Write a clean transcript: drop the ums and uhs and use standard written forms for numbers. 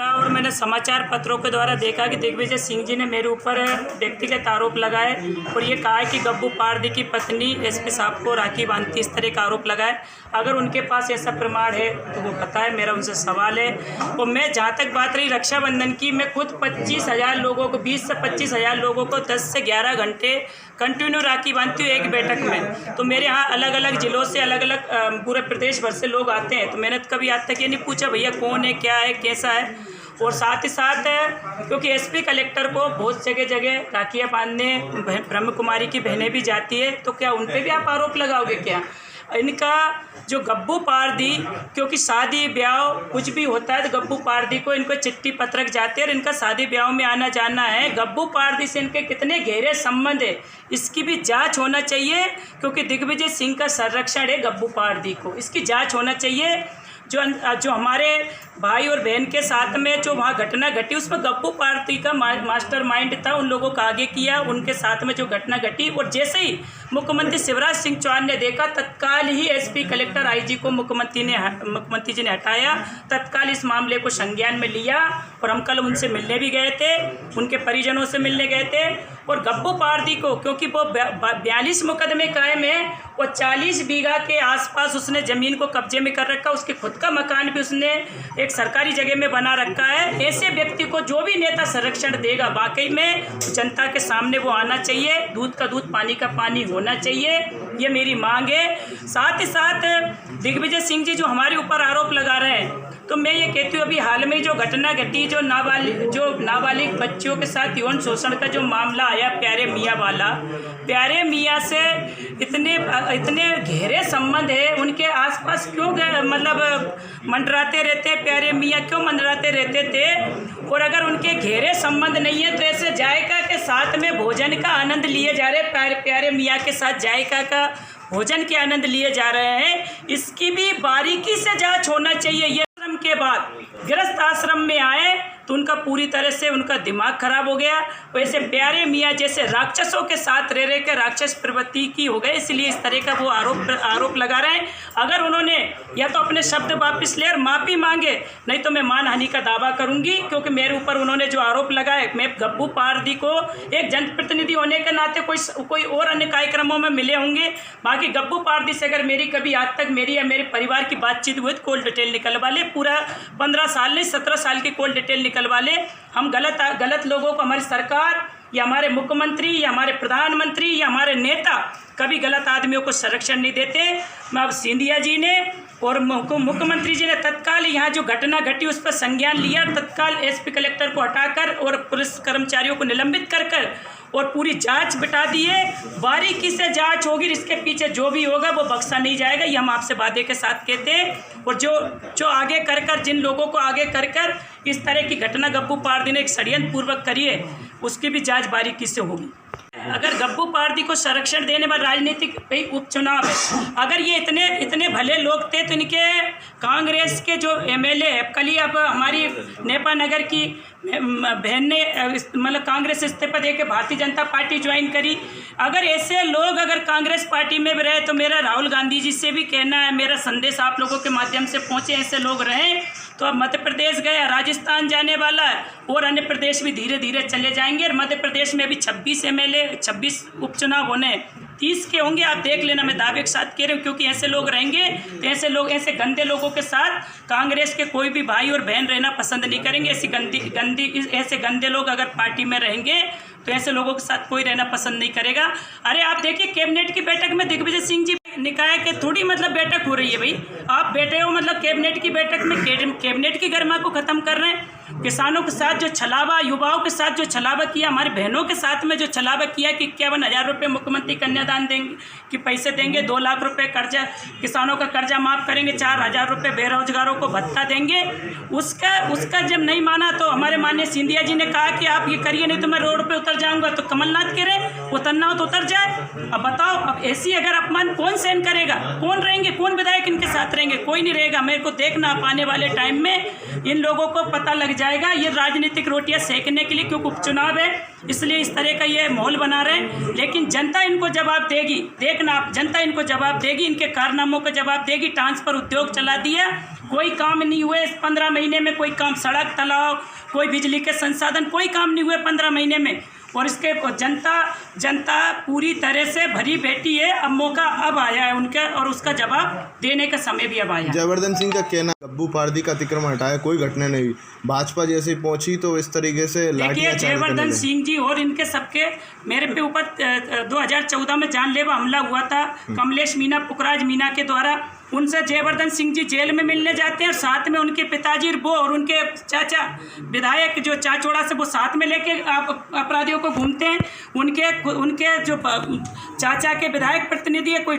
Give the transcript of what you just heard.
और मैंने समाचार पत्रों के द्वारा देखा कि दिग्विजय सिंह जी ने मेरे ऊपर व्यक्तिगत आरोप लगाए और ये कहा है कि गब्बू पारदी की पत्नी एसपी साहब को राखी बांधती, इस तरह का आरोप लगाए। अगर उनके पास ऐसा प्रमाण है तो वो बताए, मेरा उनसे सवाल है। और मैं जहाँ तक बात रही रक्षाबंधन की, मैं खुद 25,000 लोगों को 20 से 25,000 लोगों को 10 से 11 घंटे कंटिन्यू राखी बांधती हूँ एक बैठक में। तो मेरे यहाँ अलग अलग ज़िलों से अलग अलग पूरे प्रदेश भर से लोग आते हैं। तो मैंने कभी आज तक ये नहीं पूछा भैया कौन है, क्या है, कैसा है। और साथ ही साथ क्योंकि एसपी कलेक्टर को बहुत जगह जगह राखियाँ बांधने ब्रह्म कुमारी की बहनें भी जाती है, तो क्या उन पर भी आप आरोप लगाओगे क्या? इनका जो गब्बू पारदी, क्योंकि शादी ब्याह कुछ भी होता है तो गब्बू पारदी को इनको चिट्ठी पत्रक जाते हैं और इनका शादी ब्याह में आना जाना है। गब्बू पारदी से इनके कितने गहरे संबंध है, इसकी भी जांच होना चाहिए, क्योंकि दिग्विजय सिंह का संरक्षण है गब्बू पारदी को, इसकी जांच होना चाहिए। जो हमारे भाई और बहन के साथ में जो वहाँ घटना घटी, उसमें गब्बू पारदी का मास्टरमाइंड था, उन लोगों को आगे किया, उनके साथ में जो घटना घटी। और जैसे ही मुख्यमंत्री शिवराज सिंह चौहान ने देखा, तत्काल ही एसपी कलेक्टर आईजी को मुख्यमंत्री जी ने हटाया, तत्काल इस मामले को संज्ञान में लिया। और हम कल उनसे मिलने भी गए थे, उनके परिजनों से मिलने गए थे। और गब्बू पारदी को, क्योंकि वो 42 मुकदमे कायम है और 40 बीघा के आसपास उसने ज़मीन को कब्जे में कर रखा, उसके खुद का मकान भी उसने एक सरकारी जगह में बना रखा है। ऐसे व्यक्ति को जो भी नेता संरक्षण देगा, वाकई में जनता के सामने वो आना चाहिए, दूध का दूध पानी का पानी होना चाहिए, ये मेरी मांग है। साथ ही साथ दिग्विजय सिंह जी जो हमारे ऊपर आरोप लगा रहे हैं, तो मैं ये कहती हूँ अभी हाल में जो घटना घटी, जो नाबालिग बच्चियों के साथ यौन शोषण का जो मामला आया प्यारे मियाँ वाला, प्यारे मियाँ से इतने गहरे संबंध है, उनके आसपास क्यों मतलब मंडराते रहते, प्यारे मियाँ क्यों मंडराते रहते थे? और अगर उनके गहरे संबंध नहीं है तो ऐसे जायका के साथ में भोजन का आनंद लिए जा रहे, प्यारे मियाँ के साथ जायका का भोजन के आनंद लिए जा रहे हैं, इसकी भी बारीकी से जांच होना चाहिए। ये आश्रम के बाद गृहस्थ आश्रम में आए तो उनका पूरी तरह से उनका दिमाग खराब हो गया। वैसे प्यारे मियाँ जैसे राक्षसों के साथ रह के राक्षस प्रवृत्ति की हो गए, इसलिए इस तरह का वो आरोप लगा रहे हैं। अगर उन्होंने या तो अपने शब्द वापस ले और माफ़ी मांगे, नहीं तो मैं मानहानि का दावा करूंगी, क्योंकि मेरे ऊपर उन्होंने जो आरोप लगाए, मैं गब्बू पारदी को एक जनप्रतिनिधि होने के नाते कोई और अन्य कार्यक्रमों में मिले होंगे, बाकी गब्बू पारदी से अगर मेरी कभी आज तक मेरी या मेरे परिवार की बातचीत हुई तो कॉल डिटेल निकलवा ले, पूरा 15 साल नहीं 17 साल की कॉल डिटेल निकलवा ले। हम गलत लोगों को, हमारी सरकार या हमारे मुख्यमंत्री या हमारे प्रधानमंत्री या हमारे नेता कभी गलत आदमियों को संरक्षण नहीं देते। मैं अब सिंधिया जी ने और मुख्यमंत्री जी ने तत्काल यहाँ जो घटना घटी उस पर संज्ञान लिया, तत्काल एसपी कलेक्टर को हटाकर और पुलिस कर्मचारियों को निलंबित कर और पूरी जांच बिठा दी है। बारीकी से जांच होगी, इसके पीछे जो भी होगा वो बख्शा नहीं जाएगा, ये हम आपसे वादे के साथ कहते हैं। और जो आगे कर जिन लोगों को आगे कर इस तरह की घटना गब्बू पारदी ने एक षड्यंत्र पूर्वक करी है, उसकी भी जांच बारीकी से होगी। अगर गब्बू पारदी को संरक्षण देने वाला राजनीतिक उपचुनाव है, अगर ये इतने भले लोग थे तो इनके कांग्रेस के जो एमएलए है, कल ही अब हमारी नेपा नगर की बहन ने मतलब कांग्रेस इस्तीफा देके भारतीय जनता पार्टी ज्वाइन करी। अगर ऐसे लोग अगर कांग्रेस पार्टी में भी रहे तो मेरा राहुल गांधी जी से भी कहना है, मेरा संदेश आप लोगों के माध्यम से पहुँचे, ऐसे लोग रहें तो अब मध्य प्रदेश गया, राजस्थान जाने वाला है और अन्य प्रदेश भी धीरे धीरे चले जाएंगे। और मध्य प्रदेश में भी 26 एमएलए 26 उपचुनाव होने 30 के होंगे, आप देख लेना, मैं दावे के साथ कह रही हूँ, क्योंकि ऐसे लोग रहेंगे तो ऐसे गंदे लोगों के साथ कांग्रेस के कोई भी भाई और बहन रहना पसंद नहीं करेंगे। ऐसे गंदे लोग अगर पार्टी में रहेंगे तो ऐसे लोगों के साथ कोई रहना पसंद नहीं करेगा। अरे आप देखिए कैबिनेट की बैठक में दिग्विजय सिंह जी निकाय के थोड़ी मतलब बैठक हो रही है भाई, आप बैठे हो मतलब कैबिनेट की बैठक में कैबिनेट की गरिमा को ख़त्म कर रहे हैं। किसानों के साथ जो छलावा, युवाओं के साथ जो छलावा किया, हमारी बहनों के साथ में जो छलावा किया कि 51,000 रुपये मुख्यमंत्री कन्यादान देंगे कि पैसे देंगे, 2 लाख रुपए कर्जा, किसानों का कर्जा माफ़ करेंगे, 4,000 रुपये बेरोजगारों को भत्ता देंगे, उसका जब नहीं माना तो हमारे माननीय सिंधिया जी ने कहा कि आप ये करिए नहीं तो मैं रोड पे उतर जाऊंगा। तो कमलनाथ कह रहे उतरना हो तो उतर जाए। अब बताओ, अब ऐसी अगर अपमान कौन सहन करेगा? कौन रहेंगे, कौन विधायक इनके साथ रहेंगे? कोई नहीं रहेगा। मेरे को देखना आप आने वाले टाइम में इन लोगों को पता लग जाएगा, ये राजनीतिक रोटियां सेकने के लिए, क्योंकि उपचुनाव है इसलिए इस तरह का ये माहौल बना रहे हैं। लेकिन जनता इनको जवाब देगी, देखना आप, जनता इनको जवाब देगी, इनके कारनामों का जवाब देगी। ट्रांसफर उद्योग चला दिया, कोई काम नहीं हुए इस 15 महीने में, कोई काम सड़क तालाब कोई बिजली के संसाधन कोई काम नहीं हुए 15 महीने में। और इसके जनता पूरी तरह से भरी बैठी है। अब मौका अब आया है उनका और उसका जवाब देने का समय भी अब आया है। जयवर्धन सिंह का कहना गब्बू पारदी का अतिक्रमण हटाया, कोई घटना नहीं हुई, भाजपा जैसे पहुंची तो इस तरीके से देखिए जयवर्धन सिंह जी और इनके सबके मेरे पे ऊपर 2014 में जानलेवा हमला हुआ था कमलेश मीणा पुखराज मीणा के द्वारा। उनसे जयवर्धन सिंह जी जेल में मिलने जाते हैं और साथ में उनके पिताजी वो और उनके चाचा विधायक जो चाचोड़ा से वो साथ में लेके अपराधियों को घूमते हैं। उनके जो चाचा के विधायक प्रतिनिधि है कोई